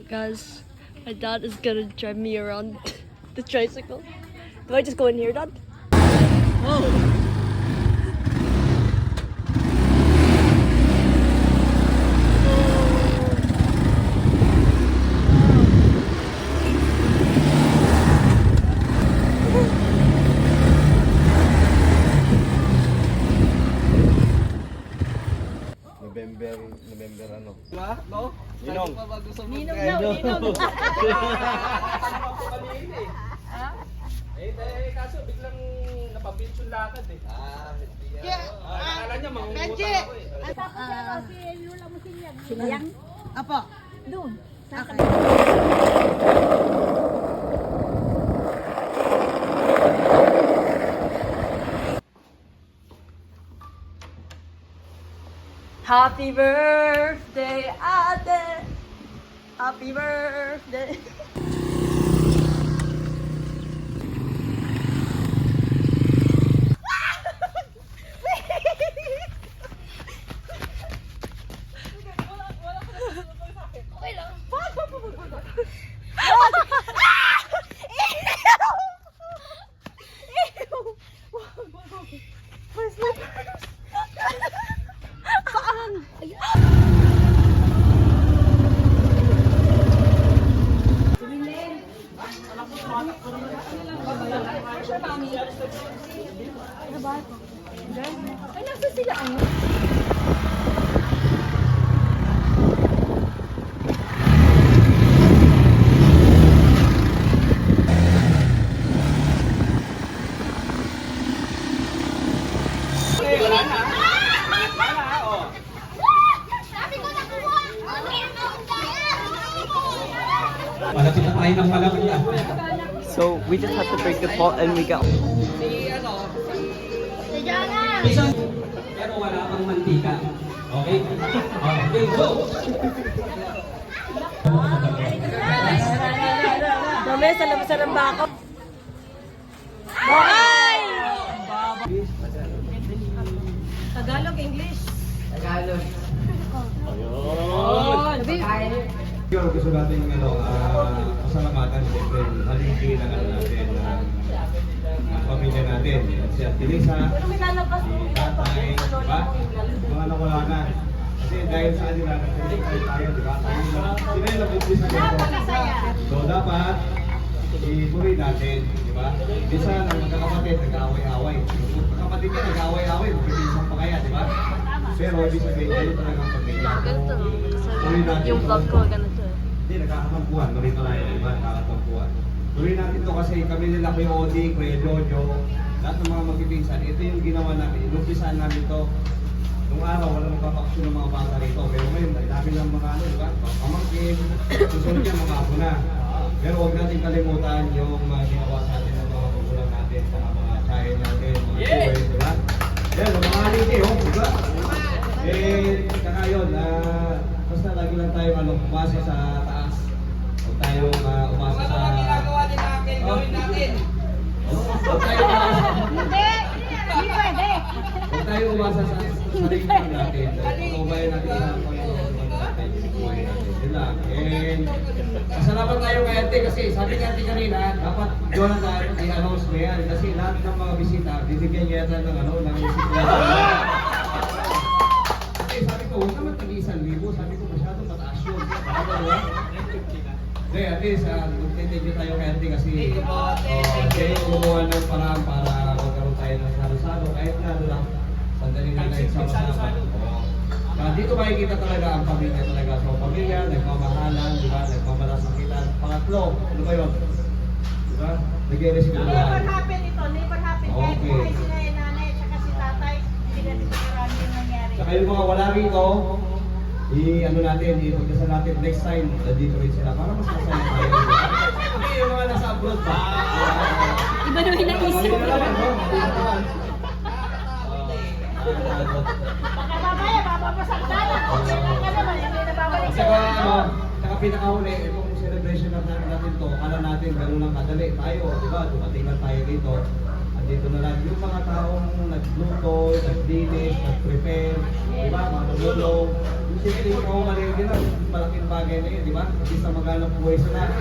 Guys, my dad is gonna drive me around the tricycle. Do I just go in here, Dad? Oh! November ano? Diba? No? Ninong. Ninong daw, Ninong. Kaso biglang napabinsun lakad eh. Akala niya mangungutang ako eh. Si Lula mo silyang. Apo. Doon. Happy birthday, Ate! Happy birthday! Ay, nasa sila ano? Malapit na tayo ng malapit na. So we just have to break the fault and we go. Pero wala pang mantika. Okay? Okay, go! Mamaya sa labasan ng bako. Ay! Tagalog, English. Yung gusto natin pasalamatan siyempre haligi ng natin ng pamilya natin. Si Ate Lisa, si Tatay, diba? Mga nawala na. Kasi dahil sa kanila, nagsisigay tayo, diba? Sila yung nag-umpisa nito. So dapat, ipuri natin, diba? Bisa ng magkakapatid, nag-away-away. Yung magkakapatid ka, nag-away-away, magpipinsan pa kaya, diba? Pero ibig sabihin, kayo talagang pamilya. Puri natin. Yung vlog ko, ganito eh. Hindi, nagkakatampuhan. Marito tayo, diba? Nagkakatampuhan. Tuloy natin to kasi kami nila Kuya Odi, Kuya Jojo, lahat ng mga magpipinsan. Ito yung ginawa namin. Inumpisahan namin to. Nung araw, walang magpapaksyon ng mga bata rito. Pero ngayon, dami ng mga ano, diba? Pamangkin, susunod yan, mga apo na. Pero huwag natin kalimutan yung ginawa sa atin ng mga magulang natin, sa mga chahin natin, mga tuway, diba? Yan, mga haligi, oh, diba? Saka yun, basta lagi lang tayo umasa sa taas. Huwag tayong umasa sa... Hindi! Hindi pwede! Huwag tayo umasa sa sarili natin. Pagkabayan natin sa Panginoon natin, yung buhay natin. Yun lang. And masalamat tayo kay Ate kasi sabi ni Ate kanina, dapat doon na tayo i-announce mo yan. Kasi lahat ng mga bisita, bibigyan niya yata ng bisita. Sabi ko, huwag naman tag-1,000. Sabi ko, masyado mataas yun. Hindi, at least, magtitidyo tayo kay Ate kasi siya yung gumawa ng paraan para magkaroon tayo ng salo-salo. Kahit na lang, sandali na nagsama-sama. Dito makikita talaga ang pamilya talaga. So, pamilya, nagmamahalan, di ba? Nagmamalasakitan. Pangatlo, ano ba yun? Di ba? Nag-i-rescue Never happen ito, never happen. Kahit Okay. buhay sila yung nanay at saka si tatay, hindi natin marami yung nangyari. Saka yung mga wala rito, ano natin, ipagdasal natin next time, dito rin sila para mas masaya tayo. Hindi, yung mga nasa abroad pa. Iba naman yung naisip. Baka mamaya, bababasag na lang. Okay lang ka naman, hindi na babalik sa Saka pinakahuli, itong celebration natin to, akala natin gano'n lang kadali tayo, di ba? Dumating lang tayo dito. andito na lang yung mga taong nagluto, naglinis, nag-prepare, di ba? Mga nagulong. Yung simple yung pamamalingin din lang, malaking bagay na yun, di ba? At least na maghanap buhay sila.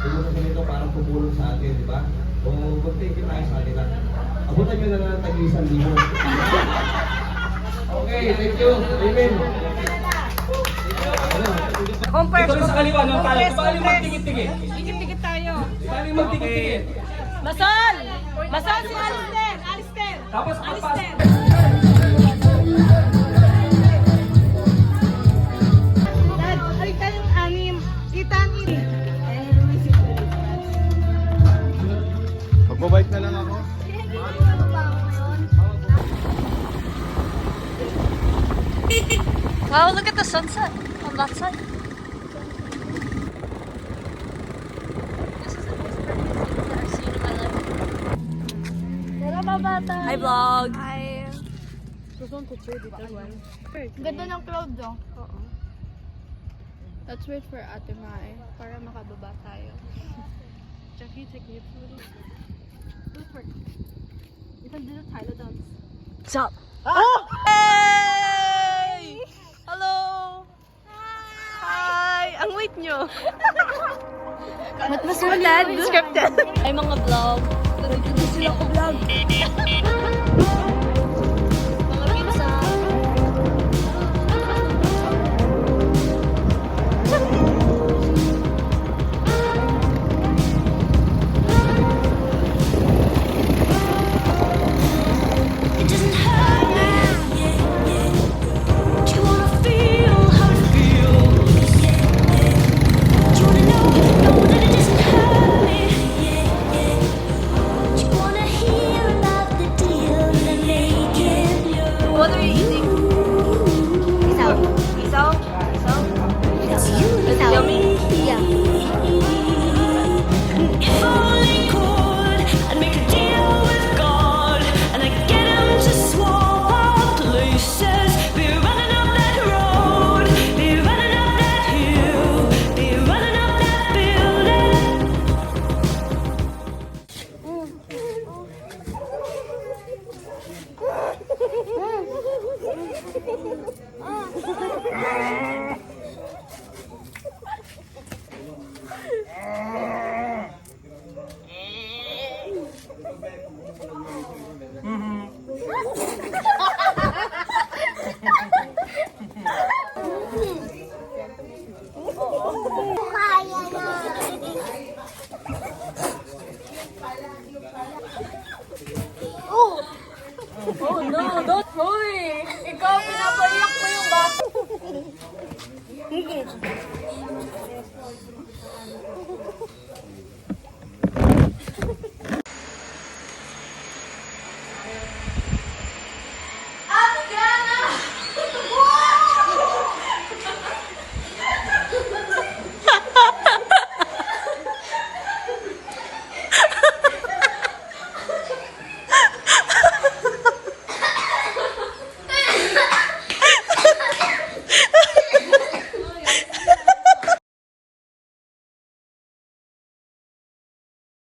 Dumuto sa nito parang tumulong sa atin, di ba? O mag-thank you tayo sa kanila. Abutan nyo na lang ng tag-1,000. Okay, thank you. Amen. Dito rin sa kaliwa, no? Paano yung magtikit-tikit? Tikit-tikit tayo. Paano yung magtikit-tikit? Masol! Masol si Alister! Alister! Tapos, Alister! Dad, alita yung anim. Kita ang ini. Magbabike na lang ako. Wow, look at the sunset on that side. This is the most perfect thing that I've seen in my life. Hi vlog! Hi! Just one picture, di ba? Ganda ng cloud, no? Oo. Let's wait for Ate Mae para makababa tayo. Jeff, can you take me a photo? You can do the Tyler dance. Stop! Oh! Hey! Hello! Hi! Ang wait nyo! Ba't mas matad? Scripted! Ay mga vlog. Hindi sila ko vlog. Mga pizza. It doesn't hurt me. Do you wanna feel how it feels? Do you wanna know that it doesn't hurt me? Do you wanna hear about the deal that I'm making? What are you eating? Isaw. Isaw? Isaw? It's you Is it and yummy? Yeah. If only could, I'd make a deal with God, and I'd get him to swap our places. Be running up that road, be running up that hill, be running up that building. Oh no, don't hoy! Ikaw, pinapaiyak mo yung bata.